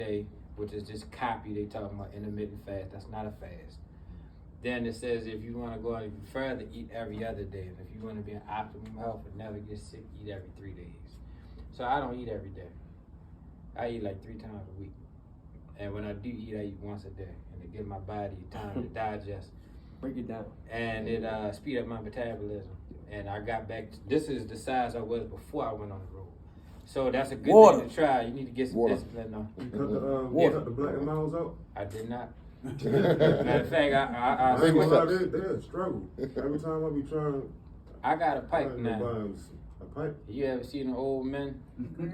day, which is just copy. They talking about intermittent fast. That's not a fast. Then it says if you want to go even further, eat every other day. And if you want to be in optimum health and never get sick, eat every 3 days. So I don't eat every day. I eat like 3 times a week. And when I do eat, I eat once a day. And it gives my body time to digest. Break it down. And it speed up my metabolism. And I got back, this is the size I was before I went on the road. So that's a good thing to try. You need to get some discipline on. You cut the black and miles out? I did not. Matter of fact, I they're struggle. Every time I be trying. I got a pipe now. A pipe? You ever seen an old man?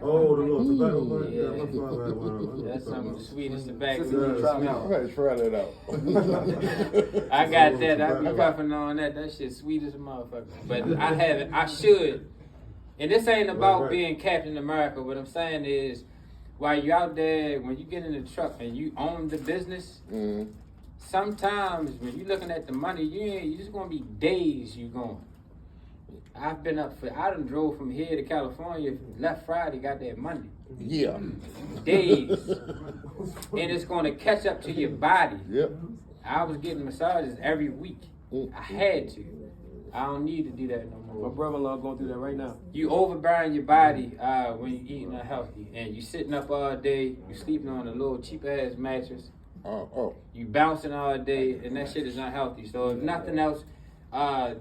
Oh, the little tobacco pipe? Yeah. My father had one. That's some of the sweetest tobacco you Yeah. can smell. I gotta try that out. I got that. I be puffing on that. That shit sweet as a motherfucker. But I haven't. I should. And this ain't about being Captain America. What I'm saying is, while you out there, when you get in the truck and you own the business, sometimes when you looking at the money, you just gonna be days you going. I've been up for, I done drove from here to California, left Friday, got there Monday. Yeah. Days. And it's gonna catch up to your body. Yep. I was getting massages every week. I had to. I don't need to do that no more. My brother-in-law going through that right now. You overburn your body when you eating unhealthy, and you sitting up all day. You sleeping on a little cheap ass mattress. You bouncing all day, and that shit is unhealthy. So if nothing else,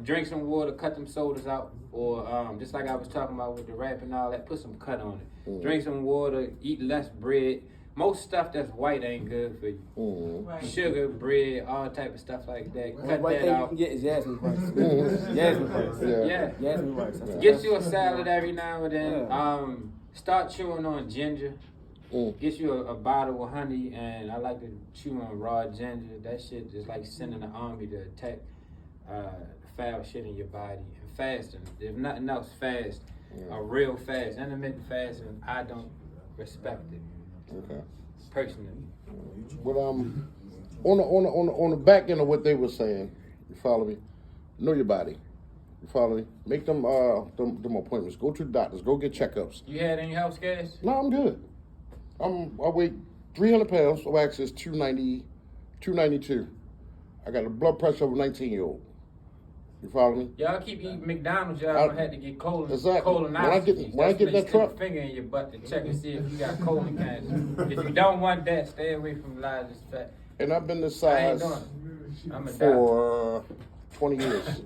drink some water, cut them sodas out, or just like I was talking about with the rap and all that, put some cut on it. Drink some water, eat less bread. Most stuff that's white ain't good for you. Sugar, bread, all type of stuff like that. Cut One that thing out. you can get is jasmine rice. Jasmine rice. Yeah. Jasmine rice. Get you a salad every now and then. Start chewing on ginger. Get you a bottle of honey, and I like to chew on raw ginger. That shit is like sending the army to attack foul shit in your body. And fasting, if nothing else, fast. A real fast, intermittent fasting. I don't respect it. Okay. Personally. But on the back end of what they were saying, you follow me? Know your body. You follow me? Make them appointments. Go to the doctors. Go get checkups. You had any health scares? No, I'm good. I weigh 300 pounds. My wax is 292. I got a blood pressure of a 19-year-old. You follow me? Y'all keep eating McDonald's. Y'all gonna have to get colon. Exactly. Colonoscopies. When I get that truck, stick a finger in your butt to check and see if you got colon cancer. If you don't want that, stay away from large fat. and I've been this I ain't size doing it. I'm a for 20 years.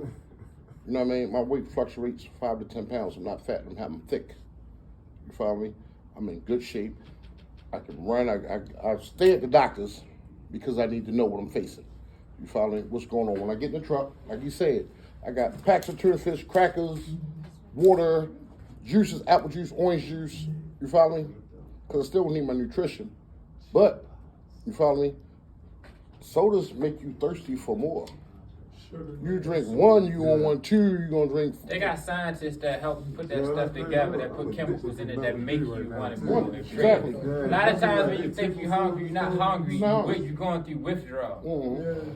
You know what I mean? My weight fluctuates 5 to 10 pounds. I'm not fat. I'm thick. You follow me? I'm in good shape. I can run. I stay at the doctor's because I need to know what I'm facing. You follow me? What's going on? When I get in the truck, like you said, I got packs of tuna fish, crackers, water, juices, apple juice, orange juice. You follow me? Because I still need my nutrition. But, you follow me? Sodas make you thirsty for more. You drink one, you gonna want two, you gonna drink. They got scientists that help put that stuff together, that put chemicals in it that make you want to go and drink. A lot of times when you think you're hungry, you're not hungry. You're going through withdrawal.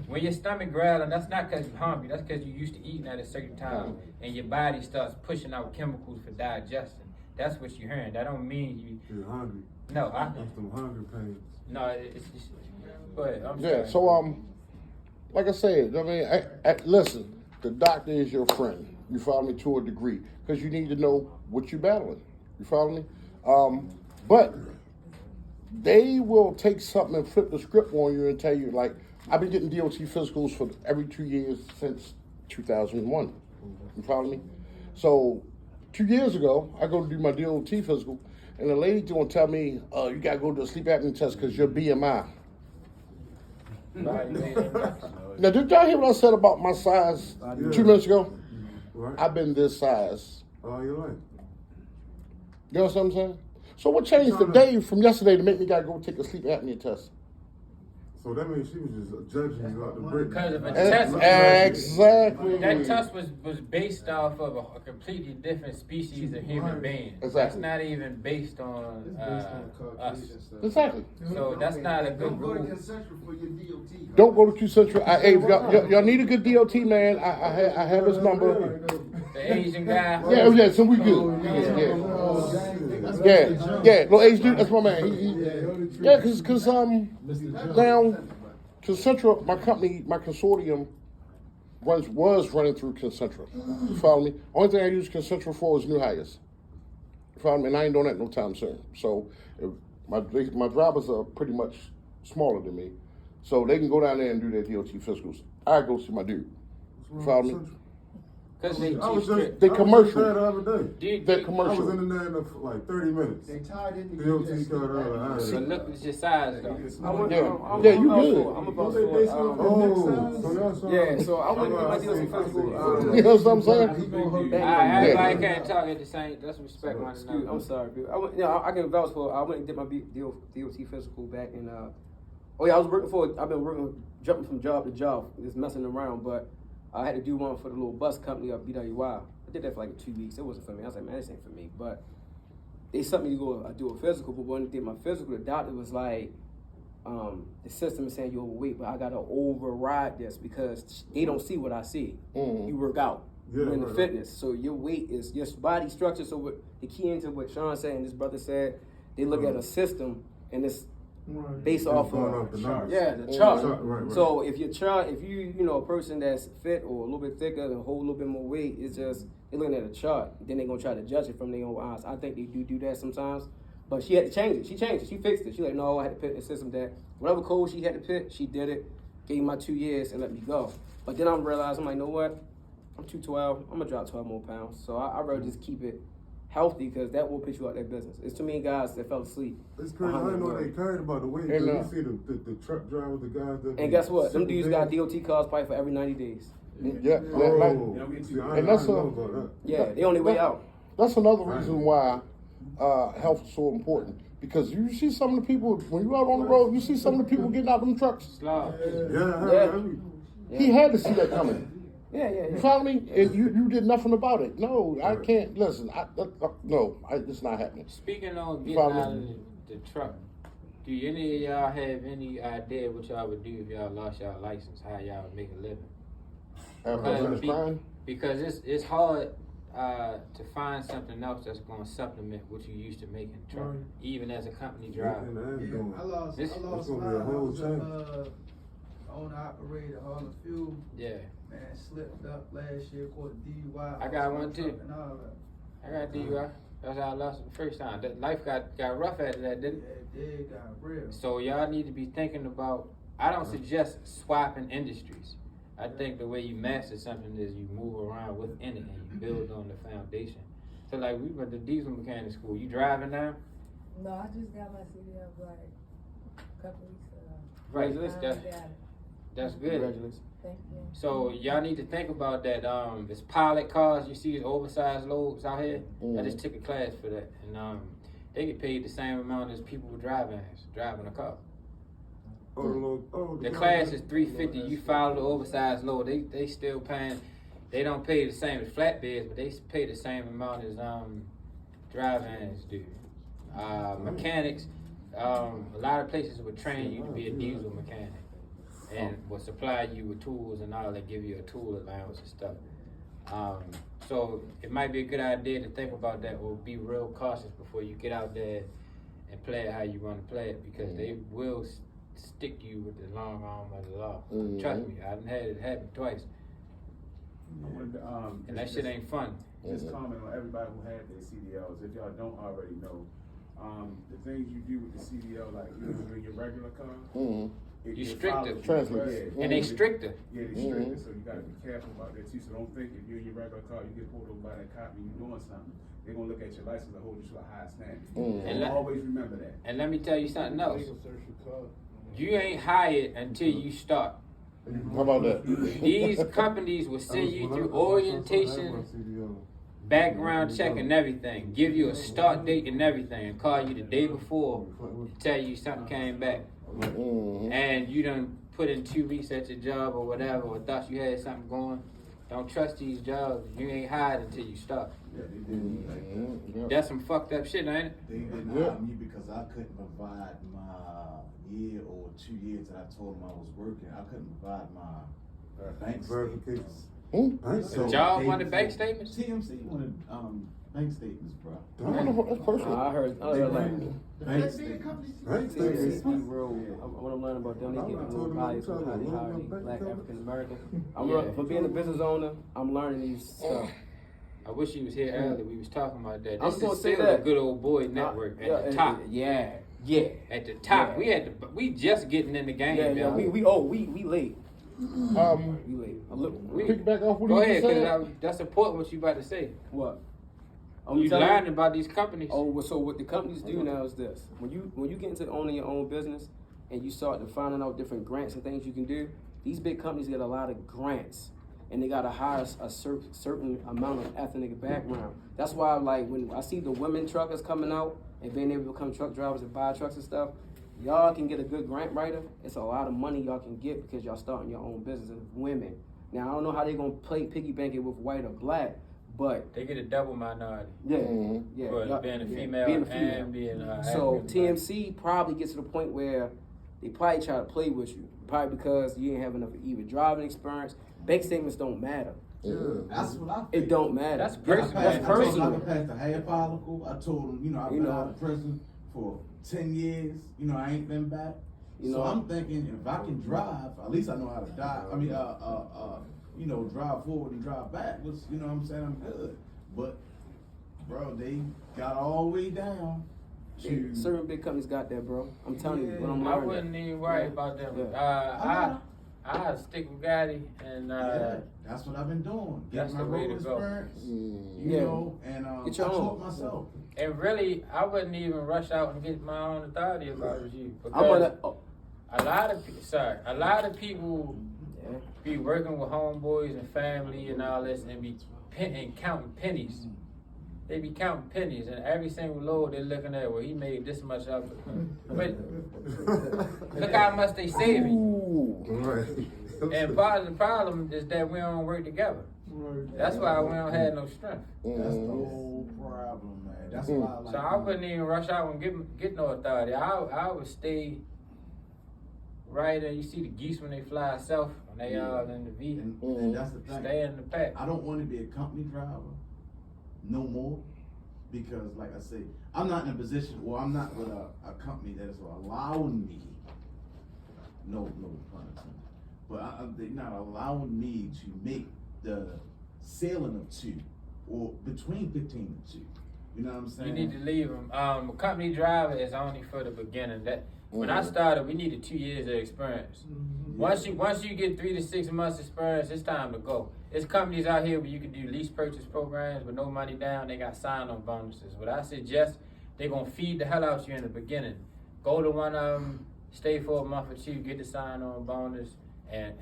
When your stomach growling, that's not because you're hungry. That's because you're used to eating at a certain time, and your body starts pushing out chemicals for digestion. That's what you're hearing. That don't mean You're hungry. No, That's some hunger pains. No, it's just. Go ahead. I'm Yeah. sorry. So like I said, I mean, listen. The doctor is your friend. You follow me to a degree because you need to know what you're battling. You follow me? But they will take something and flip the script on you and tell you, like, I've been getting DOT physicals for every 2 years since 2001. You follow me? So 2 years ago, I go to do my DOT physical, and the lady gonna tell me, you gotta go to a sleep apnea test because your BMI. Now, did y'all hear what I said about my size 2 minutes ago? Right. I've been this size. All your life. You know what I'm saying? So what changed today from yesterday to make me gotta go take a sleep apnea test? So that means she was just judging you out the brick. Because of a test. Exactly. That test was based off of a completely different species of human being. Exactly. That's not even based on us. Exactly. So that's not a good Go to rule. Concentra for your DOT. Don't go to Q Central. Hey, y'all need a good DOT, man. I have his number. The Asian guy. Yeah, so we good. Yeah. Little H dude, that's my man. Yeah, cause now Concentra, my company, my consortium was running through Concentra. You follow me? Only thing I use Concentra for is new hires. You follow me? And I ain't doing that no time soon. So my drivers are pretty much smaller than me, so they can go down there and do their DOT physicals. I go see my dude. You follow me? Because they commercial. The other day. They're I commercial. was in there for like 30 minutes. They tied in the DOT cut out. So look at your size though. Yeah, you good. I'm about So yeah, so I went to my DOT physical. You know what I'm saying? Everybody can't talk at the same. Let's respect one another. I'm sorry, dude. I can vouch for. I went and did my DOT physical back in. I've been working, jumping from job to job, just messing around. But I had to do one for the little bus company up BWI. I did that for like 2 weeks. It wasn't for me. I was like, man, this ain't for me. But they sent me to go do a physical. But when I did my physical, the doctor was like, the system is saying you're overweight, but I gotta override this because they don't see what I see. Mm-hmm. You work out. Yeah, You're in the fitness, so your weight is your body structure. So what the key into what Sean said and his brother said, they look at a system and it's based off of the chart. the chart. Right. So if your chart, if you a person that's fit or a little bit thicker and hold a little bit more weight, it's just they're looking at a chart. Then they're gonna try to judge it from their own eyes. I think they do that sometimes, but she had to change it. She changed it. She fixed it. She like, no, I had to put a system that whatever code she had to put, she did it. Gave me my 2 years and let me go. But then I realized I'm like, you know what? I'm 212. I'm gonna drop 12 more pounds. So I'd rather just keep it healthy because that will put you out their business. It's too many guys that fell asleep. It's crazy. I didn't know they cared about the weight. And, You see the truck drivers, the guys that. And guess what? Them dudes got DOT cars probably for every 90 days. Yeah, and that's They on their way out. That's another reason why health is so important. Because you see some of the people when you out on the road, you see some of the people getting out of them trucks. He had to see that coming. Yeah. You follow me? And you did nothing about it. No, I can't. Listen, it's not happening. Speaking on getting out of the truck, do any of y'all have any idea what y'all would do if y'all lost y'all license? How y'all would make a living? Because it's hard to find something else that's going to supplement what you used to make in the truck, even as a company driver. I lost my owner operator all the fuel. Yeah. Man, slipped up last year, caught a DUI. I got one too. I got DUI. That's how I lost it the first time. That life got rough after that, didn't it? Yeah, it did, got real. So y'all need to be thinking about, I don't suggest swapping industries. I think the way you master something is you move around within it and you build on the foundation. So like we went to diesel mechanic school. You driving now? No, I just got my CDL like a couple weeks ago. Right, that's good. Congratulations. Thank you. So y'all need to think about that. This pilot cars you see, oversized loads out here. I just took a class for that, and they get paid the same amount as people who driving a car. The class is $350. You follow the oversized load. They still paying. They don't pay the same as flatbeds, but they pay the same amount as driving do. Mechanics. A lot of places would train you to be a diesel mechanic. And will supply you with tools and all that, give you a tool allowance and stuff. So it might be a good idea to think about that or be real cautious before you get out there and play it how you want to play it because they will stick you with the long arm of the law. Trust me, I've had it happen twice. And that shit ain't fun. Just comment on everybody who had their CDLs. If y'all don't already know, the things you do with the CDL, like in your regular car, You stricter. Yeah. And they stricter. Yeah, they stricter, so you gotta be careful about that too. So don't think if you're in your regular car, you get pulled over by that cop and you're doing something, they're gonna look at your license and hold you to a high standard. And always remember that. And let me tell you something else. You ain't hired until you start. How about that? These companies will send you through orientation, background check and everything, give you a start date and everything, and call you the day before to tell you something came back. And you done put in 2 weeks at your job or whatever, or thought you had something going. Don't trust these jobs. You ain't hired until you start. That's some fucked up shit, ain't it? They didn't hire me because I couldn't provide my year or 2 years that I told them I was working. I couldn't provide my bank statements. The job wanted bank statements? TMC wanted bank statements, bro. I don't know, that's personal. I heard like. Bank statements. Bank TMC statements. real. What I'm learning about them, they get I real told them biased I'm on how trying they to hire run these my black bank African Americans. Yeah. For being a business owner, I'm learning these stuff. I wish he was here earlier. We was talking about that. I was This gonna is say still that. a good old boy network at the top. Yeah. At the top, Yeah. we just getting in the game. Yeah, y'all. we late. We late. Piggyback off what Go you ahead, just said. because that's important what you about to say. What? You telling learning about these companies. Oh, well, so what the companies do now is this: when you get into owning your own business and you start to finding out different grants and things you can do, these big companies get a lot of grants, and they gotta hire a certain amount of ethnic background. That's why, like, when I see the women truckers coming out and being able to become truck drivers and buy trucks and stuff, y'all can get a good grant writer. It's a lot of money y'all can get because y'all starting your own business as women. Now I don't know how they gonna play piggy bank it with white or black. But they get a double minority. Yeah, For yeah, being a yeah, female, and being so African. TMC probably gets to the point where they probably try to play with you, probably because you ain't have enough even driving experience. Bank statements don't matter. Yeah. That's what I think. It don't matter. That's Yeah, personal. I That's told him personal. I can pass the hair follicle. I told him, I've been out of prison for 10 years. I ain't been back. So I'm thinking if I can drive, at least I know how to drive. I mean, drive forward and drive backwards. You know what I'm saying? I'm good. But, bro, they got all the way down to. Certain big companies got that, bro. I'm telling you, what I'm I learning. wouldn't even worry about them. Yeah. I stick with Gotti and Yeah, that's what I've been doing. that's Get my the way road to go. experience. Yeah. And Get I your taught own. myself. And really, I wouldn't even rush out and get my own authority if I was you. I'm gonna. Because a lot of people be working with homeboys and family and all this and be and counting pennies. They be counting pennies, and every single load they're looking at, well, he made this much of it. But look how much they saving you. Right. And part of the problem is that we don't work together. That's why we don't have no strength. That's the whole problem, man. That's why I like. So I wouldn't even rush out and get no authority. I would stay right there. You see the geese when they fly south, when they all in the V. And that's the thing. Stay in the pack. I don't want to be a company driver no more because, like I say, I'm not in a position, or I'm not with a company that is allowing me. No pun intended. But they're not allowing me to make the sailing of 2 or between 15 and 2. You know what I'm saying? You need to leave them. A company driver is only for the beginning. When I started, we needed 2 years of experience. Once you get 3 to 6 months experience, it's time to go. There's companies out here where you can do lease purchase programs with no money down. They got sign-on bonuses. What I suggest, they're gonna feed the hell out of you in the beginning. Go to one of them, stay for a month or 2, get the sign-on bonus, and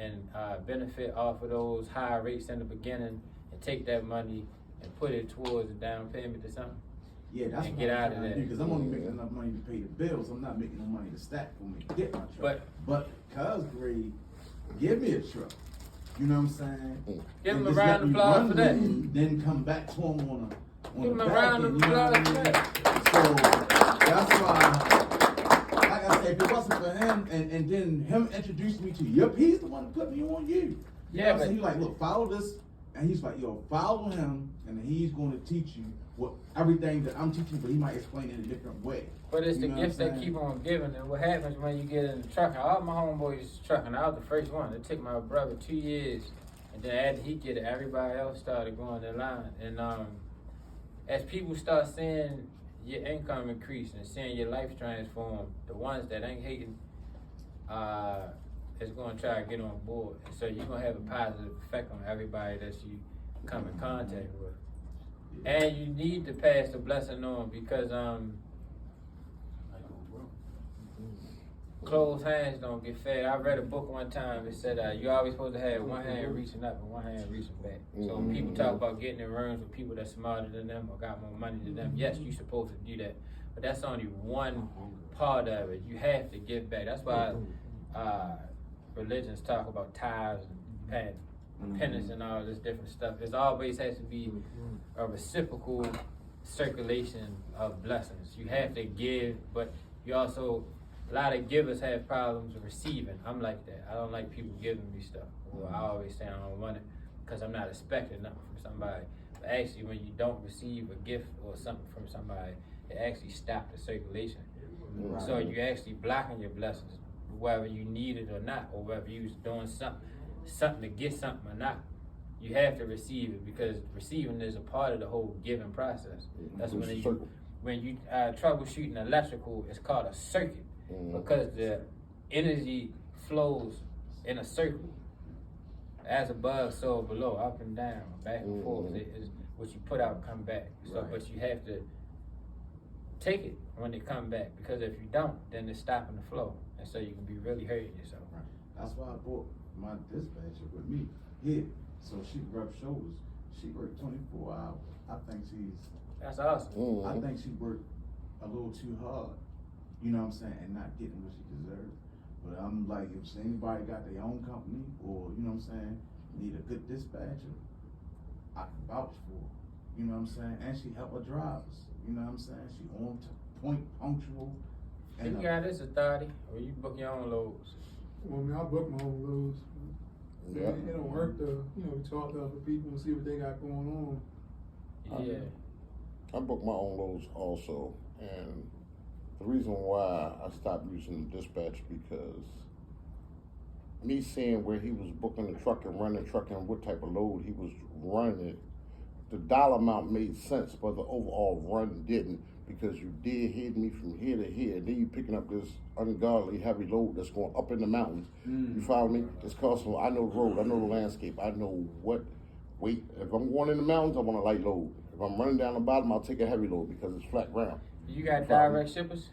benefit off of those high rates in the beginning, and take that money and put it towards a down payment or something. Yeah, that's and what get I'm out of trying to that. do, because I'm only making enough money to pay the bills. I'm not making no money to stack for me to get my truck. But cuz Grade, give me a truck. You know what I'm saying? Give And him a just round let of me applause run for that. with me, then come back to him on Give him the a back round end, of you know what I applause for mean? that. So that's why, like I said, if it wasn't for him and then him introduced me to you, he's the one that put me on you. You Yeah, know what I'm but- saying? He's like, look, follow this. And he's like, yo, follow him, and he's going to teach you everything that I'm teaching, but he might explain it in a different way. But it's You the know what gifts I'm that saying? keep on giving. And what happens when you get in the truck? All my homeboys trucking. I was the first one. It took my brother 2 years. And then after he get it, everybody else started going in line. And as people start seeing your income increase and seeing your life transform, the ones that ain't hating, is going to try to get on board. And so you're going to have a positive effect on everybody that you come in contact with. And you need to pass the blessing on because closed hands don't get fed. I read a book one time. It said you're always supposed to have one hand reaching up and one hand reaching back. So when people talk about getting in rooms with people that's smarter than them or got more money than them, yes, you're supposed to do that. But that's only one part of it. You have to give back. That's why religions talk about tithes and penance and all this different stuff. It always has to be a reciprocal circulation of blessings. You have to give, but you also, a lot of givers have problems with receiving. I'm like that. I don't like people giving me stuff. Well, I always say I don't want it because I'm not expecting nothing from somebody. Actually, when you don't receive a gift or something from somebody, it actually stops the circulation. Right. So you actually blocking your blessings, whether you need it or not, or whether you was doing something to get something or not. You have to receive it because receiving is a part of the whole giving process. That's when you troubleshooting electrical, it's called a circuit because the energy flows in a circle. As above, so below, up and down, back and forth. It is what you put out, come back. So, but you have to take it when it come back because if you don't, then it's stopping the flow, and so you can be really hurting yourself. Right. That's why I brought my dispatcher with me here, so she rub shoulders. She worked 24 hours. I think That's awesome. I think she worked a little too hard. You know what I'm saying, and not getting what she deserved. But I'm like, if anybody got their own company or, you know what I'm saying, need a good dispatcher, I can vouch for her. You know what I'm saying? And she help her drivers. You know what I'm saying? She on point, punctual. And you got this authority, or you book your own loads. Well, I mean, I book my own loads. Yeah. It don't hurt to, talk to other people and see what they got going on. Yeah. I book my own loads also, and the reason why I stopped using the dispatch because me seeing where he was booking the truck and running the truck and what type of load he was running it, the dollar amount made sense, but the overall run didn't because you did hit me from here to here, and then you picking up this ungodly heavy load that's going up in the mountains. You follow me? It's costing. I know the road, I know the landscape, I know what weight. If I'm going in the mountains, I want a light load. If I'm running down the bottom, I'll take a heavy load because it's flat ground. You got direct shippers?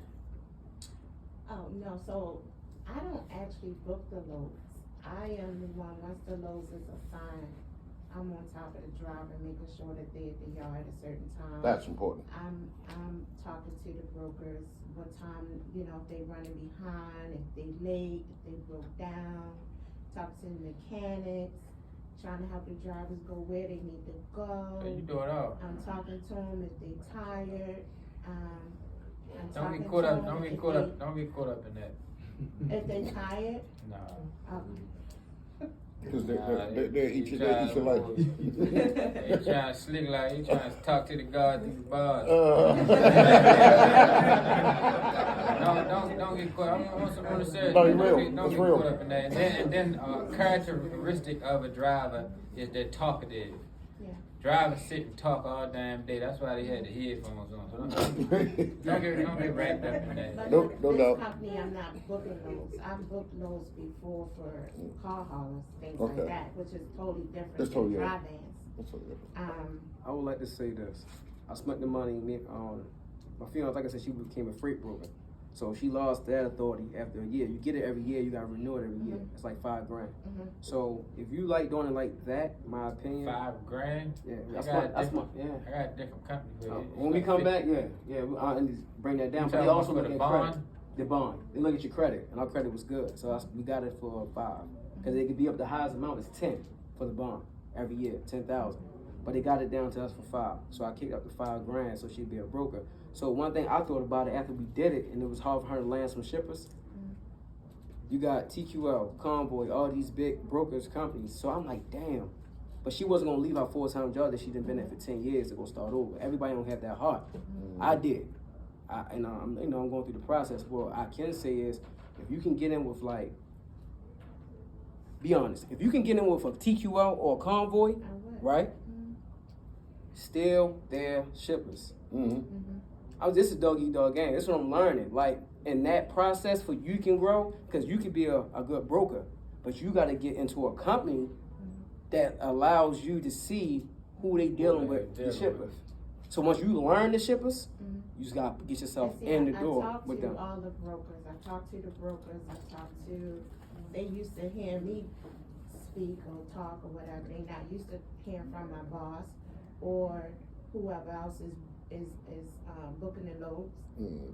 Oh, no, so I don't actually book the loads. I am the one, once the loads is assigned, I'm on top of the driver, making sure that they're at the yard at a certain time. That's important. I'm talking to the brokers, what time, if they running behind, if they late, if they broke down, talk to the mechanics, trying to help the drivers go where they need to go. Yeah, you do it all. I'm talking to them if they tired, Don't get caught up. Don't get caught up. Don't get caught up in that. if they tired. No. Because they're each your life. You trying to slick like you trying to talk to the God through the bars. Don't get caught. I want to say. No, you're real. Don't That's get real. caught up in that. And then characteristic of a driver is they're talkative. Yeah. Drivers sit and talk all damn day. That's why they had the headphones on. So don't get wrapped up in that. But No this doubt. company, I'm not booking loads. I've booked loads before for car haulers, things Okay. like that, which is totally different That's than totally dry different. vans. That's what it is. I would like to say this. I spent the money on my fiance. Like I said, she became a freight broker. So she lost that authority after a year. You get it every year, you gotta renew it every year. It's like $5 grand. So if you like doing it like that, my opinion. $5 grand. Yeah, I that's got my a different company. For it. when we come back, I'll bring that down. You But they talking also about look the at bond? credit. The bond. They look at your credit, and our credit was good. So we got it for 5. Because it could be up the highest amount is 10 for the bond every year, 10,000. But they got it down to us for 5. So I kicked up to $5 grand so she'd be a broker. So one thing I thought about it after we did it, and it was hard for her to land some shippers. You got TQL, Convoy, all these big brokers companies. So I'm like, damn. But she wasn't gonna leave her full-time job that she'd been there for 10 years to go start over. Everybody don't have that heart. I did. I'm going through the process. What I can say is, if you can get in with be honest. If you can get in with a TQL or a Convoy, right? Still, they're shippers. This is dog eat dog game. This is what I'm learning. Like in that process, for you can grow, because you can be a good broker, but you got to get into a company that allows you to see who they dealing with, the shippers. So once you learn the shippers, you just got to get yourself in the door with them. I talk to all the brokers. I talk to the brokers. I talk to. They used to hear me speak or talk or whatever. They not used to hearing from my boss or whoever else is booking the loads.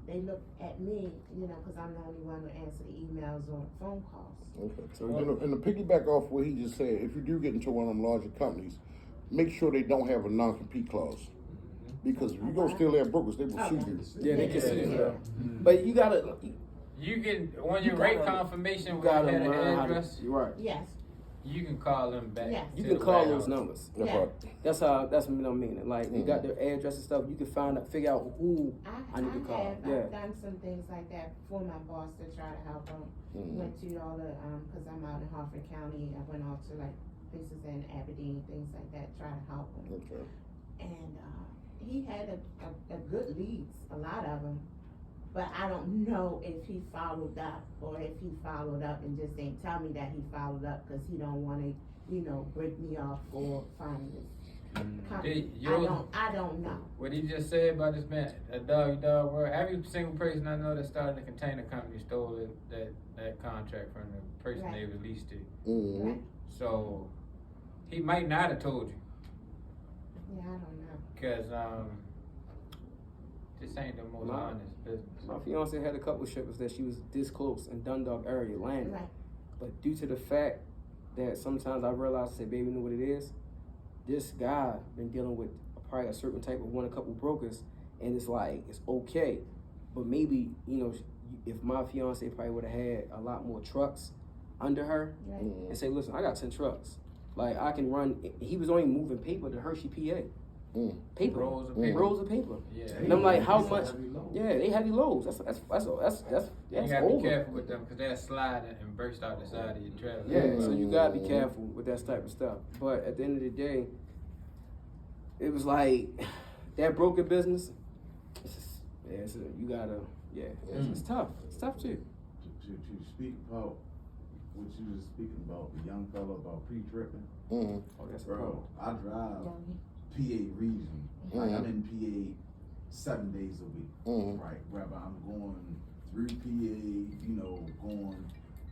They look at me, because I'm the only one who answer the emails or phone calls. Okay. So and to piggyback off what he just said, if you do get into one of them larger companies, make sure they don't have a non-compete clause. Because if you go steal their brokers, they will sue you. Yeah, they can sue you. But you gotta. You get when your rate confirmation. You gotta had an learn how to. address. You're right. Yes. You can call them back. Yes. You to can the call warehouse. those numbers. That's Yeah. right. That's what I'm meaning. Like you got their address and stuff. You can figure out who I need to call. I've done some things like that for my boss to try to help him. Went to all the, cause I'm out in Harford County, I went off to like places in Aberdeen, things like that, try to help him. Okay. And, he had a good leads, a lot of them. But I don't know if he followed up or if he followed up and just didn't tell me that he followed up cause he don't wanna, break me off for finding this. I don't know. What he just said about this man, a dog world. Every single person I know that started a container company stole that contract from the person Right. they released it. Right? So he might not have told you, Yeah, I don't know. cause this ain't the most honest business. My fiance had a couple shippers that she was this close in Dundalk area landing. Right. But due to the fact that sometimes I realize, I say, baby, know what it is? This guy been dealing with probably a certain type of a couple brokers, and it's like, it's okay. But maybe, if my fiance probably would have had a lot more trucks under her, Right. and say, listen, I got 10 trucks. Like, I can run, he was only moving paper to Hershey, PA. Paper. Rolls of paper. Rolls of paper. Yeah. And I'm like, how It's a much? heavy load. Yeah, they heavy loads. That's You gotta over. be careful with them, cause they'll slide and burst out the side of your trailer. Yeah, so you gotta be careful with that type of stuff. But at the end of the day, it was like that broker business. It's tough. It's tough too. To speak about what you was speaking about, the young fella about pre-tripping. Oh, that's a problem. Bro, I drive PA region. Like I'm in PA 7 days a week. Right, whether I'm going through PA, going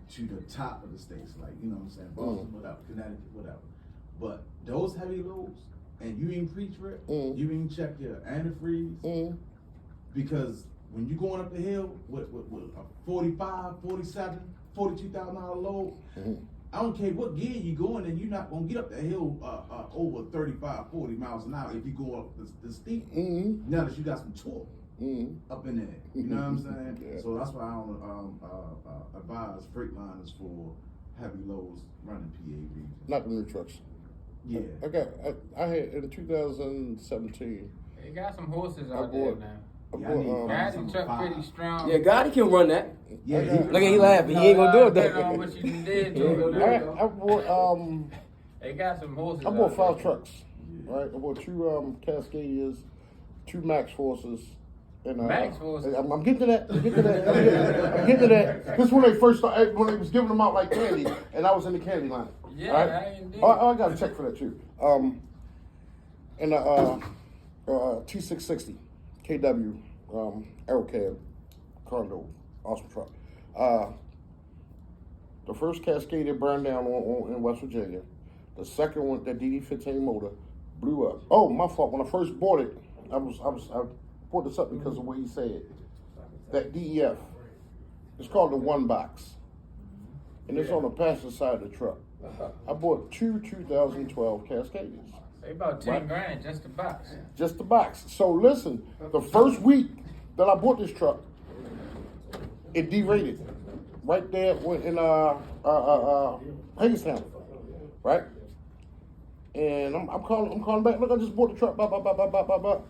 to the top of the states, like, what I'm saying, Baltimore, whatever, Connecticut, whatever. But those heavy loads, and you ain't pre-trip, you ain't check your antifreeze, because when you going up the hill with a 45, 47, $42,000 load, I don't care what gear you going in, you're not gonna get up the hill over 35, 40 miles an hour if you go up the steep. Now that you got some torque up in there, you know what I'm saying? Yeah. So that's why I don't advise freight liners for heavy loads running PA region. Not the new trucks. Yeah. I had in 2017. They got some horses out bought- there now. Yeah, I need Gotti some truck fire. pretty strong. Yeah, Gotti can run that. Yeah, Look at he laughing. He ain't gonna do it Depending though. on what you did to it. I bought They got some horses. I bought out 5 there. trucks. Right, I bought 2 Cascadias, 2 Max Forces. And, Max Forces? I'm getting to that. I'm getting to that. This is when they first started, when they was giving them out like candy, and I was in the candy line. Yeah, right? I indeed. I got a check for that too. And T660 KW Aerocab Condo, awesome truck. The first Cascadia burned down in West Virginia. The second one, that DD15 motor, blew up. Oh, my fault. When I first bought it, I brought this up because of what he said. That DEF, it's called the one box, and it's on the passenger side of the truck. I bought 2 2012 Cascadias. They about 10 grand just a box. Just the box. So listen, the first week that I bought this truck, it derated right there in Hagerstown, right? And I'm calling back. Look, I just bought the truck. Blah, blah, blah, blah, blah, blah, blah.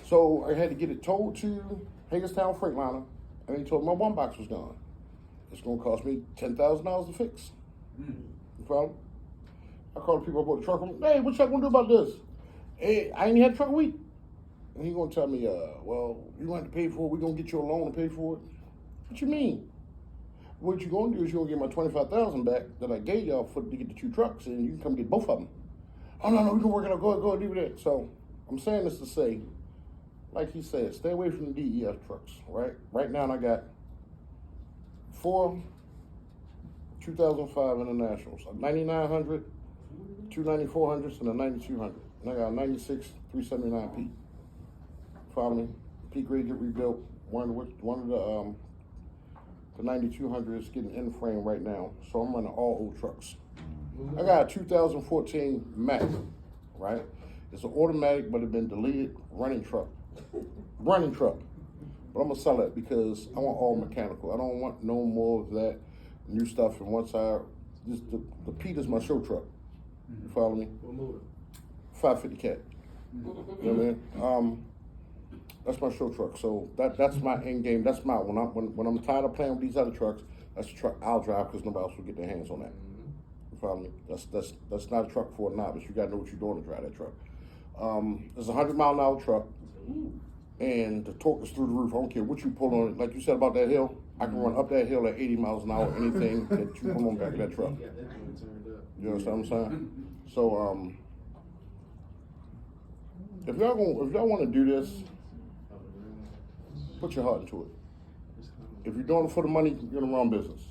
So I had to get it towed to Hagerstown Freightliner, and they told me my one box was gone. It's gonna cost me $10,000 to fix. You follow? I called the people I bought the truck from. Hey, what y'all gonna do about this? Hey, I ain't had a truck a week. And he gonna tell me, well, you gonna have to pay for it. We gonna get you a loan to pay for it. What you mean? What you gonna do is you gonna get my $25,000 back that I gave y'all to get the 2 trucks, and you can come get both of them. Oh no, we can work it out. Go ahead, leave it there. So I'm saying this to say, like he said, stay away from the DEF trucks. Right? Right now, I got 4 2005 Internationals, a 9900, 2 9400s, and a 9200. And I got a 96 379P. Follow me? P grade get rebuilt. One of the 9200 is getting in frame right now, so I'm running all old trucks. I got a 2014 Mac, right? It's an automatic, but it's been deleted. Running truck. But I'm gonna sell it because I want all mechanical. I don't want no more of that new stuff. And once I the Pete is my show truck. You follow me? What motor? 550 cat. You know what I mean? That's my show truck. So that's my end game. That's my when I'm tired of playing with these other trucks. That's the truck I'll drive because nobody else will get their hands on that. You follow me? That's not a truck for a novice. You got to know what you're doing to drive that truck. It's a 100-mile-an-hour truck, and the torque is through the roof. I don't care what you pull on it. Like you said about that hill, I can run up that hill at 80 miles an hour. Anything that you pull on back of that truck. You understand what I'm saying? So if y'all want to do this, put your heart into it. If you're doing it for the money, you're in the wrong business.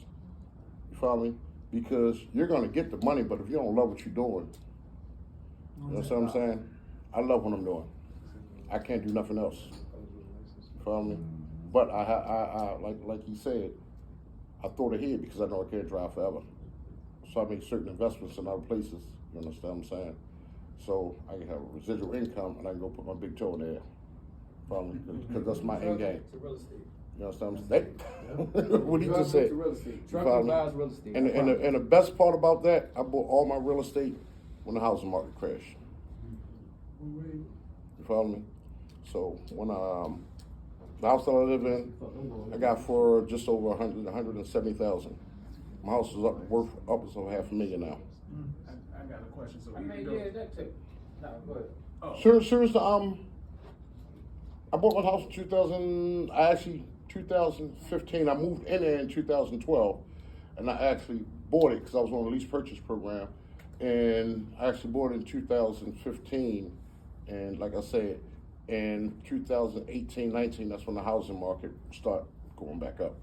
You follow me? Because you're gonna get the money, but if you don't love what you're doing, you know what I'm saying? I love what I'm doing. I can't do nothing else. You follow me? But I like you said, I thought ahead because I know I can't drive forever. So I make certain investments in other places. You understand what I'm saying? So I can have a residual income and I can go put my big toe in there. Follow me? Because that's my end game. You understand what I'm saying? What he just said. Trucking buys real estate. And the best part about that, I bought all my real estate when the housing market crashed. You follow me? So when the house that I live in, I got for just over 170,000. My house is worth upwards of $500,000 now. I got a question. So How many years that took? No, go ahead. Oh. Seriously, I bought my house in 2015. I moved in there in 2012, and I actually bought it because I was on a lease purchase program, and I actually bought it in 2015, and like I said, in 2018, 19, that's when the housing market started going back up.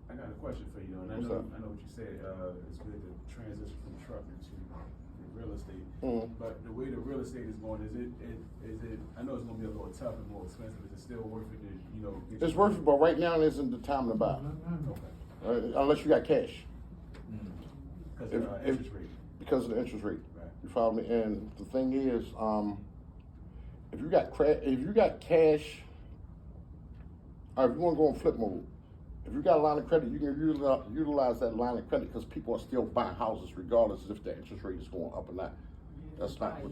I got a question for you, and I know what you said. It's good to transition from trucking to real estate. But the way the real estate is going, is it? I know it's going to be a little tough and more expensive. Is it still worth it to, get It's worth it, but right now isn't the time to buy. Okay. Unless you got cash. Because of the interest rate. Because of the interest rate. Right. You follow me? And the thing is, if you got cash, or if you want to go in flip mode, if you got a line of credit, you can utilize that line of credit because people are still buying houses regardless if the interest rate is going up or not. That's not what,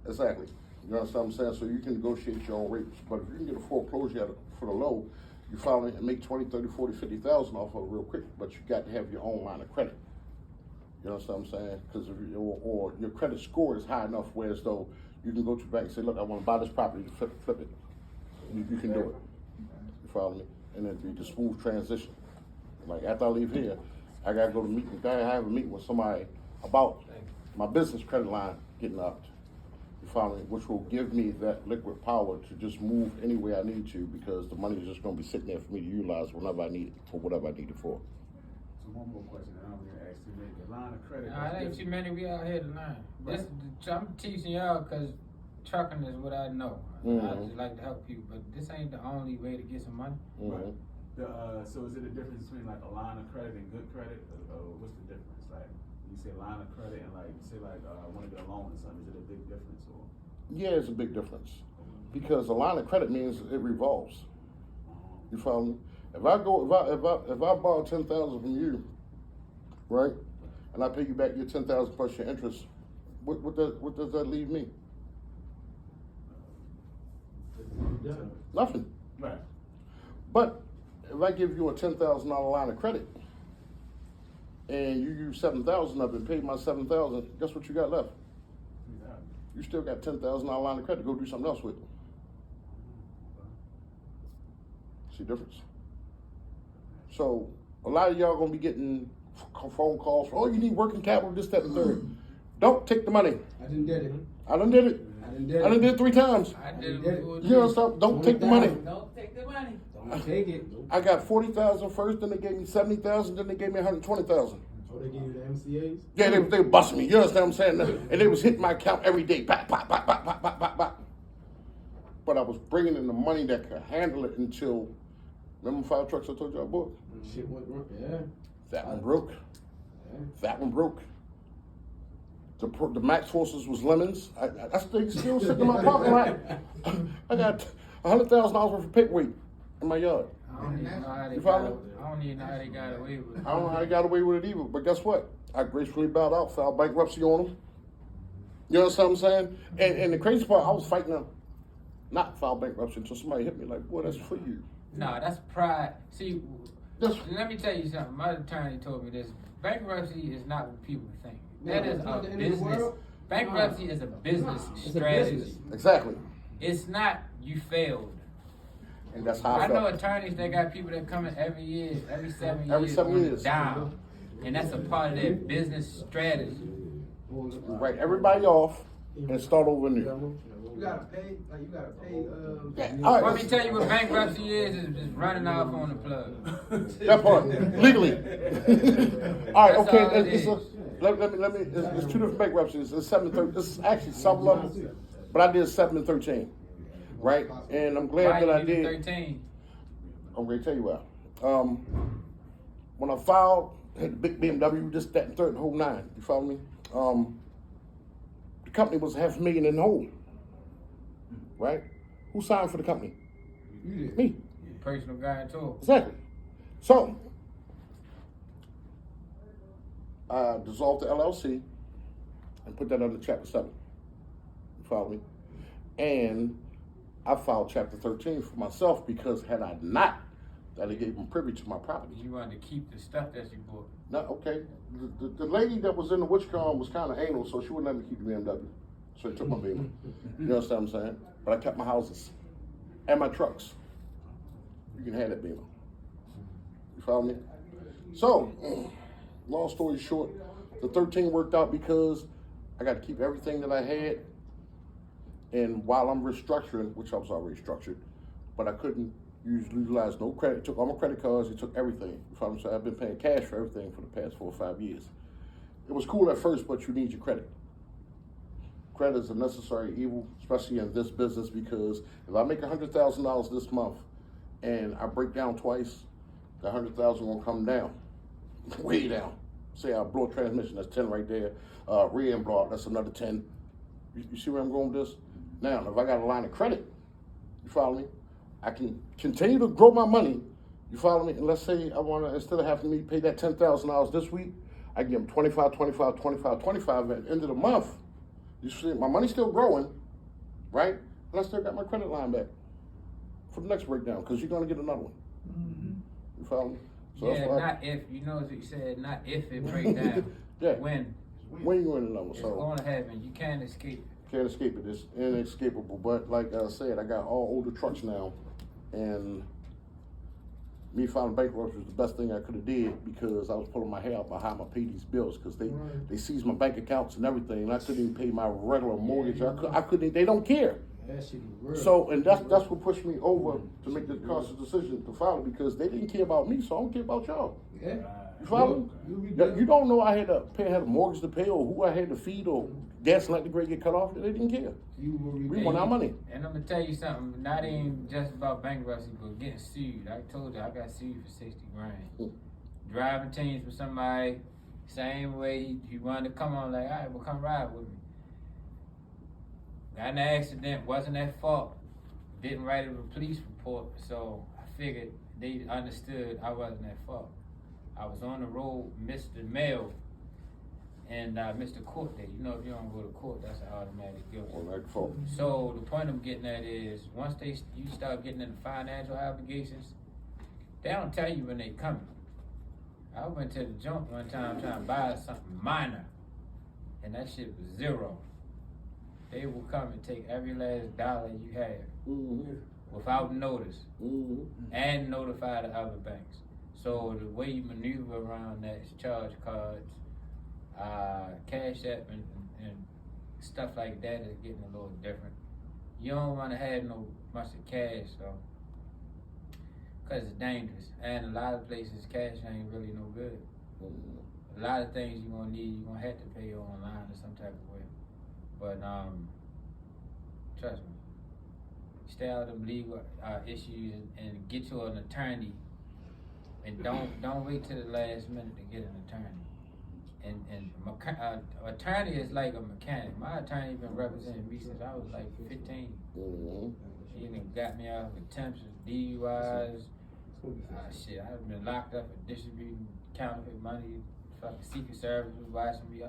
exactly. You understand what I'm saying? So you can negotiate your own rates. But if you can get a foreclosure for the low, you follow me, and make 20, 30, 40, 50,000 off of it real quick, but you got to have your own line of credit. You understand what I'm saying? Because or your credit score is high enough where as though you can go to the bank and say, look, I want to buy this property to flip it. You can do it. You follow me? And it'd be the smooth transition. Like after I leave here, I gotta go to meeting. I have a meeting with somebody about my business credit line getting upped. You follow me? Which will give me that liquid power to just move any way I need to because the money is just gonna be sitting there for me to utilize whenever I need it for whatever I need it for. So one more question. I don't really ask too many. The line of credit. Nah, it ain't too many. We out here tonight. I'm teaching y'all because trucking is what I know. I just like to help people, but this ain't the only way to get some money. Right. So is it a difference between like a line of credit and good credit? What's the difference? Like you say line of credit and like say like I want to get a loan or something. Is it a big difference or? Yeah, it's a big difference because a line of credit means it revolves. You follow me? If I borrow 10,000 from you, right, and I pay you back your 10,000 plus your interest, what does that leave me? Nothing. Right. But if I give you a $10,000 line of credit and you use 7,000 of it and pay my 7,000, guess what you got left? You still got $10,000 line of credit to go do something else with. See the difference? So a lot of y'all gonna be getting phone calls. Oh, you need working capital, this, that, and third. Don't take the money. I done did it. I done did it. I done did it 3 times. I did it before. You know stuff. Don't take the money. Don't take the money. Don't take it. I got 40,000 first, then they gave me 70,000, then they gave me 120,000. Oh, they give you the MCAs? Yeah, they busting me. You understand what I'm saying? And they was hitting my account every day. Pop, pop, pop, pop, pop, pop, pop, pop. But I was bringing in the money that could handle it until, remember 5 trucks I told you I bought? Shit went wrong. Yeah. That one broke. Yeah. That one broke. The Max Forces was lemons. I still sitting in my parking lot. I got $100,000 worth of paperweight in my yard. I don't even know how they You got. follow me? I don't even know how they got away with it. I don't know how they got away with it either, but guess what? I gracefully bowed out, filed bankruptcy on them. You understand what I'm saying? And the crazy part, I was fighting them, not file bankruptcy until somebody hit me like, boy, that's for you. No, that's pride. See, That's, let me tell you something. My attorney told me this. Bankruptcy is not what people think. That No, is at a the end of the business. world, Bankruptcy is a business It's a strategy. business. exactly. It's not you failed. And that's how I I know felt. attorneys that got people that come in every year, every 7 years, Every 7 on years. down, and that's a part of their business strategy. Write everybody off and start over new. You gotta pay, like you gotta pay, Yeah, all right. Let me tell you what bankruptcy is just running off on the plug. That part, legally. All right, That's okay. all it It's is. let me. It's two different bankruptcies. It's 7 and 13. It's actually some levels, but I did 7 and 13, right? And I'm glad that I you do did. 13. I'm going to tell you why. When I filed, had the big BMW, this, that, and third, the whole nine. You follow me? The company was $500,000 in the hole, right? Who signed for the company? you did. Me. Personal guarantor. Exactly. So, I dissolved the LLC and put that under Chapter 7. You follow me? And I filed Chapter 13 for myself because had I not, that it gave them privy to my property. You wanted to keep the stuff that you bought. No, okay. The lady that was in the WitchCon was kind of anal, so she wouldn't let me keep the BMW. So they took my Beamer. You understand what I'm saying? But I kept my houses and my trucks. You can have that Beamer. You follow me? So, long story short, the 13 worked out because I got to keep everything that I had. And while I'm restructuring, which I was already structured, but I couldn't utilize no credit. It took all my credit cards, it took everything. You follow me? So I've been paying cash for everything for the past 4 or 5 years. It was cool at first, but you need your credit. Credit is a necessary evil, especially in this business, because if I make $100,000 this month and I break down twice, the $100,000 gonna come down, way down. Say I blow a transmission, that's 10 right there. Rear end blow out, that's another 10. You see where I'm going with this? Now, if I got a line of credit, you follow me? I can continue to grow my money. You follow me? And let's say I want to, instead of having me pay that $10,000 this week, I give them 25, 25, 25, 25 at the end of the month. You see, my money's still growing, right? And I still got my credit line back for the next breakdown, because you're going to get another one. You follow me? So Yeah, not if, you know what you said, not if it break down. Yeah. When. When you in another one. It's So going to happen. You can't escape it. can't escape it. It's inescapable. But like I said, I got all older trucks now, and me filing bankruptcy was the best thing I could have did, because I was pulling my hair out behind my pay these bills, because they seized my bank accounts and everything, and I couldn't even pay my regular mortgage. I couldn't. They don't care. That shit is real. So, and that's what pushed me over to make the conscious decision to file it, because they didn't care about me, so I don't care about y'all. Yeah. You follow? You don't know I had a mortgage to pay, or who I had to feed, or gas and electric get cut off. They didn't care. We want our money. And I'm gonna tell you something. Not even just about bankruptcy, but getting sued. I told you I got sued for $60,000. Driving teams for somebody, same way he wanted to come on, like, all right, well, come ride with me. Got in an accident, wasn't at fault. Didn't write a police report, so I figured they understood I wasn't at fault. I was on the road, missed the mail, and missed the court date. You know, if you don't go to court, that's an automatic guilty. So the point I'm getting at is, once you start getting into financial obligations, they don't tell you when they coming. I went to the junk one time trying to buy something minor, and that shit was zero. They will come and take every last dollar you have without notice and notify the other banks. So the way you maneuver around that is charge cards, Cash App, and stuff like that is getting a little different. You don't want to have no much of cash, though, because it's dangerous. And a lot of places, cash ain't really no good. A lot of things you're going to need, you're going to have to pay online in some type of way. But trust me, stay out of them legal issues and get you an attorney. And don't wait till the last minute to get an attorney. And attorney is like a mechanic. My attorney been representing me since I was like 15. He even got me out of attempts, DUIs, Shit, I've been locked up for distributing counterfeit money. Fucking Secret Service was watching me.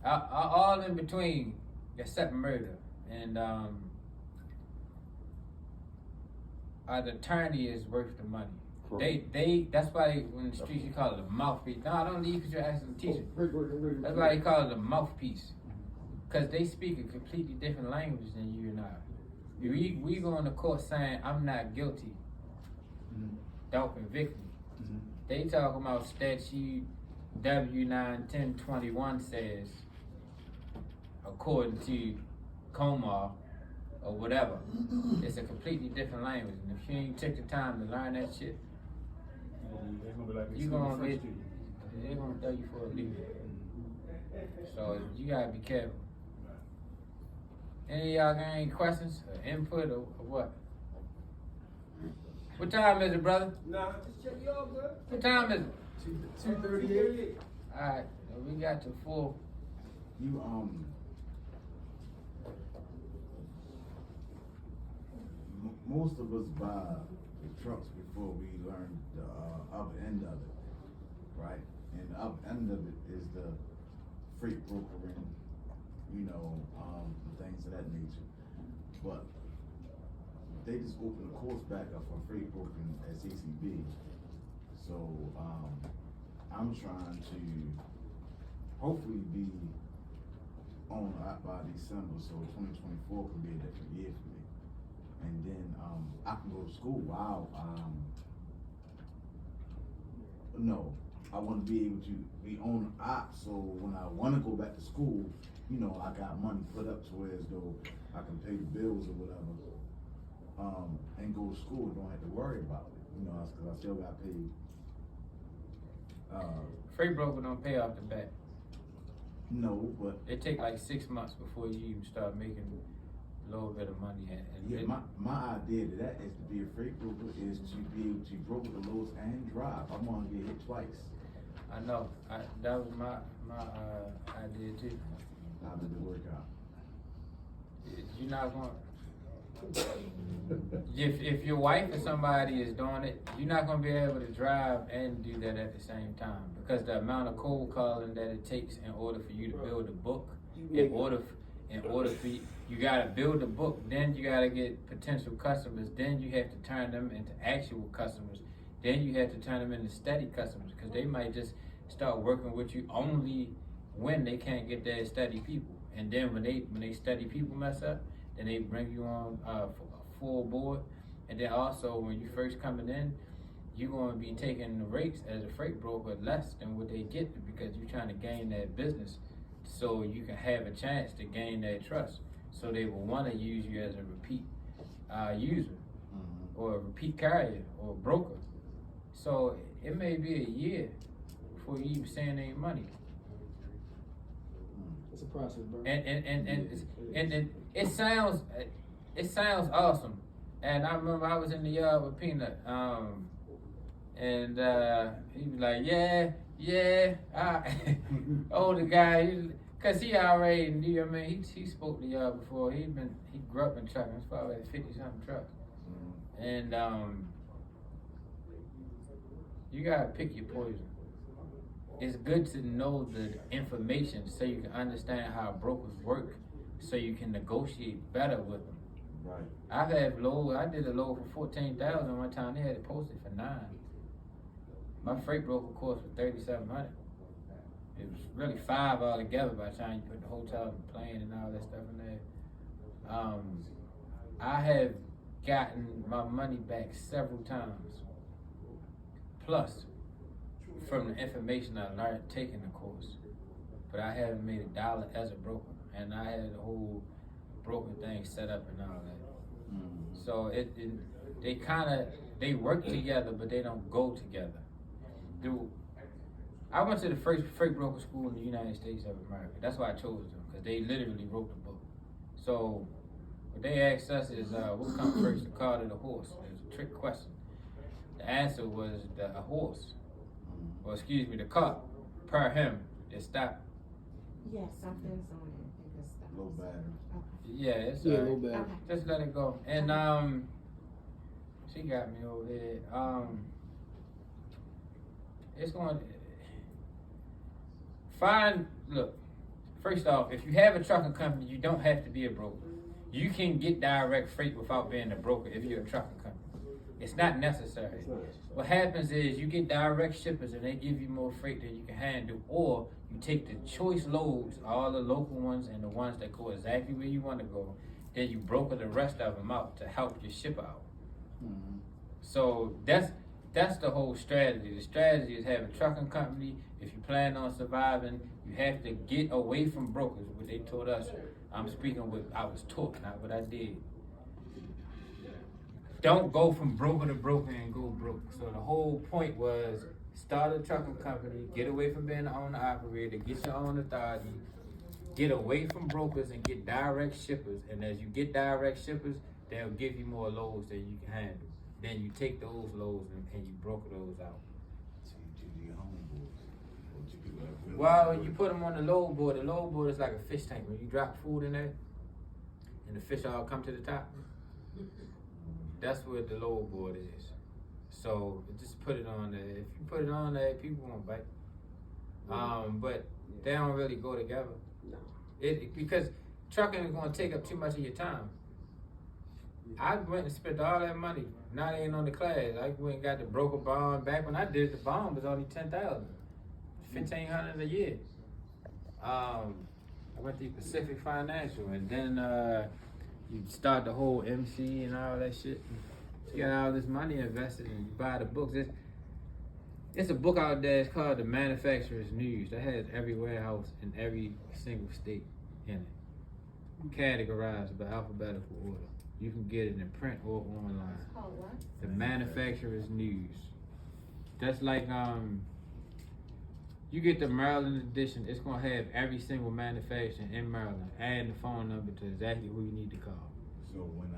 All in between, except murder. And an attorney is worth the money. That's why when the streets you call it a mouthpiece. No, I don't need because you're asking the teacher. That's why they call it a mouthpiece. Because they speak a completely different language than you and I. We go into court saying, I'm not guilty. Don't convict me. They talk about statute W9-1021 says, according to Comar or whatever, it's a completely different language. And if you ain't took the time to learn that shit, they're gonna throw you for a loop. So you gotta be careful. Any of y'all got any questions or input or what? What time is it, brother? Nah, just check you out, bro. What time is it? 2:38. Alright, we got to 4. You most of us buy the trucks before we learn the up end of it, right? And the up end of it is the freight brokering, things of that nature. But they just opened a course back up for freight brokering at CCB. So I'm trying to hopefully be on by December, so 2024 could be a different year for me. And then I can go to school. No, I want to be able to be on the op, so when I want to go back to school, I got money put up to where as though I can pay the bills or whatever, and go to school and don't have to worry about it, because I still got paid. Freight broker don't pay off the bat. No, but it take like 6 months before you even start making a little bit of money. Yeah, my idea to that is to be a freight broker is to be able to broker the loads and drive. I want to get hit twice. I know. That was my idea too. How did it work out? You're not going. If your wife or somebody is doing it, you're not going to be able to drive and do that at the same time, because the amount of cold calling that it takes in order for you to build a book, in order for you gotta build a book, then you gotta get potential customers, then you have to turn them into actual customers, then you have to turn them into steady customers, because they might just start working with you only when they can't get their steady people, and then when they steady people mess up, then they bring you on full board. And then also when you first coming in, you're going to be taking the rates as a freight broker less than what they get, because you're trying to gain that business so you can have a chance to gain their trust. So they will want to use you as a repeat user, or a repeat carrier or broker. So it may be a year before you even send any money. It's a process, bro. And it sounds awesome. And I remember I was in the yard with Peanut, and he was like, yeah, older guy, cause he already knew. I mean, he spoke the yard before. He grew up in trucking. He's probably had 50-something trucks. And you gotta pick your poison. It's good to know the information so you can understand how brokers work, so you can negotiate better with them. Right. I did a load for 14,000 one time. They had it posted for 9. My freight broker course was 3,700. It was really 5 altogether by the time you put the hotel and plane and all that stuff in there. I have gotten my money back several times, plus from the information I learned taking the course. But I haven't made $1 as a broker, and I had the whole broker thing set up and all that. So they work together, but they don't go together. I went to the first freight broker school in the United States of America. That's why I chose them, because they literally wrote the book. So what they asked us is, what comes first, the cart or the horse? It's a trick question. The answer was the horse, or excuse me, the cart. Per him, it stopped. Yeah, something's on it. It just stops. Low battery. Okay. Yeah, it's Yeah, a little bit. Okay. just let it go. And she got me over there. it's going to find, look, first off, if you have a trucking company, you don't have to be a broker. You can get direct freight without being a broker if you're a trucking company. It's not necessary. What happens is you get direct shippers and they give you more freight than you can handle, or you take the choice loads, all the local ones and the ones that go exactly where you want to go, then you broker the rest of them out to help your ship out. Mm-hmm. So that's the whole strategy. The strategy is have a trucking company. If you plan on surviving, you have to get away from brokers. What they taught us, I'm speaking what I was taught, not what I did. Don't go from broker to broker and go broke. So the whole point was start a trucking company, get away from being the owner operator, get your own authority, get away from brokers and get direct shippers. And as you get direct shippers, they'll give you more loads than you can handle. Then you take those loads and you broker those out. Well, when you put them on the load board is like a fish tank. When you drop food in there and the fish all come to the top, that's what the load board is. So just put it on there. If you put it on there, people won't bite. But they don't really go together. No. Because trucking is going to take up too much of your time. I went and spent all that money. Not even on the class. I went and got the broker bond. Back when I did it, the bond was only $10,000, $1,500 a year. I went to Pacific Financial, and then you start the whole MC and all that shit. You got all this money invested, and you buy the books. It's a book out there. It's called The Manufacturer's News. That has every warehouse in every single state in it, categorized by alphabetical order. You can get it in print or online. It's called what? The Manufacturer's News. That's like you get the Maryland edition. It's gonna have every single manufacturer in Maryland and the phone number to exactly who you need to call. So when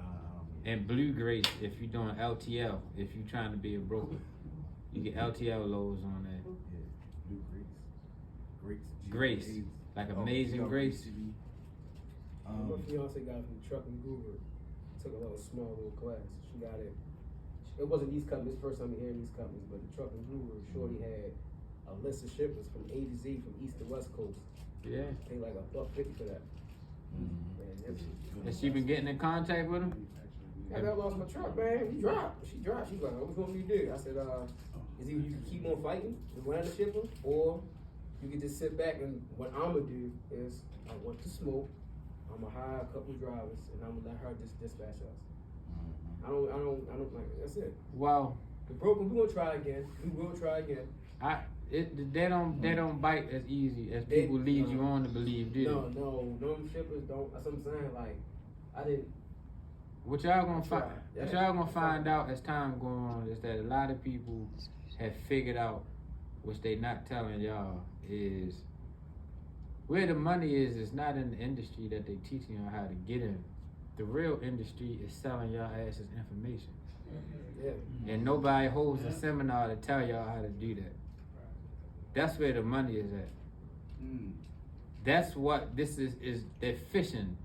And Blue Grace, if you're doing LTL, if you're trying to be a broker, you get LTL loads on that. Blue Grace, like Amazing Grace. My fiance got it from the trucking guru. Took a small little class. She got it. It wasn't these companies. First time hearing these companies, but the trucking guru, Shorty had a list of shippers from A to Z, from East to West Coast. Yeah. Pay like $1.50 for that. Man, Has she been getting in contact with him? I lost my truck, man. She dropped. She's like, what want me to do? I said, is either you can keep on fighting and run the shipper, or you can just sit back and what I'm gonna do is I want to smoke. I'm gonna hire a couple drivers and I'm gonna let her just dispatch us. I don't like it. That's it. Well, The broken, we gonna try again. We will try again. They don't bite as easy as people lead you on to believe, do they? No, shippers don't. That's what I'm saying. Like, I didn't. What y'all gonna find out as time goes on is that a lot of people have figured out, which they not telling y'all, is where the money is not in the industry that they teaching y'all how to get in. The real industry is selling y'all asses information. Yeah. And nobody holds a seminar to tell y'all how to do that. That's where the money is at. That's what this is they're fishing.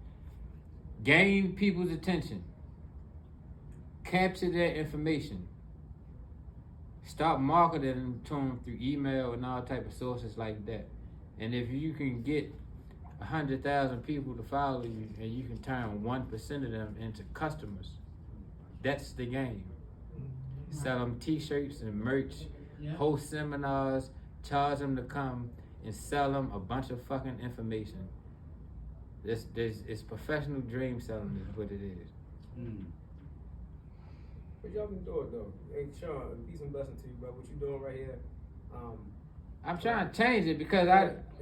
Gain people's attention. Capture their information. Start marketing to them through email and all type of sources like that. And if you can get 100,000 people to follow you and you can turn 1% of them into customers, that's the game. Sell them t-shirts and merch, host seminars, charge them to come and sell them a bunch of fucking information. It's professional dream selling is what it is. But y'all can do it though. Hey Sean, peace and blessing to you, bro. What you doing right here? I'm trying to change it because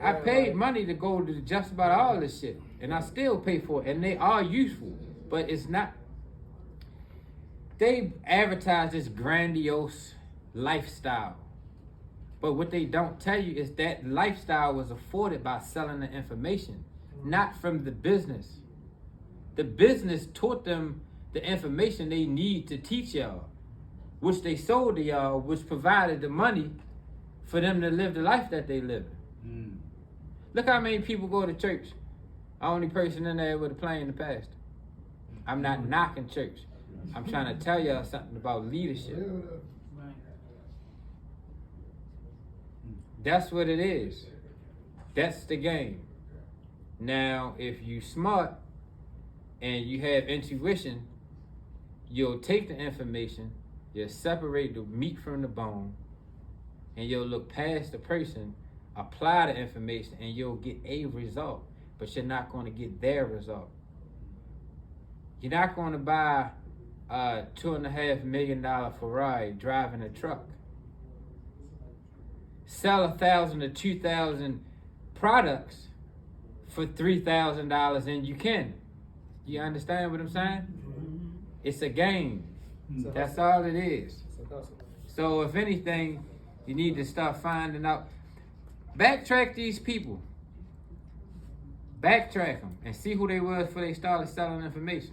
I paid money to go to just about all this shit, and I still pay for it, and they are useful, but it's not. They advertise this grandiose lifestyle, but what they don't tell you is that lifestyle was afforded by selling the information, not from the business. The business taught them the information they need to teach y'all, which they sold to y'all, which provided the money for them to live the life that they live. Look how many people go to church. Only person in there with a plane the pastor. I'm not knocking church. I'm trying to tell y'all something about leadership. That's what it is. That's the game. Now, if you smart and you have intuition, you'll take the information, you'll separate the meat from the bone, and you'll look past the person, apply the information, and you'll get a result. But you're not going to get their result. You're not going to buy a $2.5 million Ferrari driving a truck. Sell 1,000 to 2,000 products for $3,000 and you can. You understand what I'm saying? It's a game. That's all it is. So if anything, you need to start finding out. Backtrack these people. Backtrack them and see who they was before they started selling information.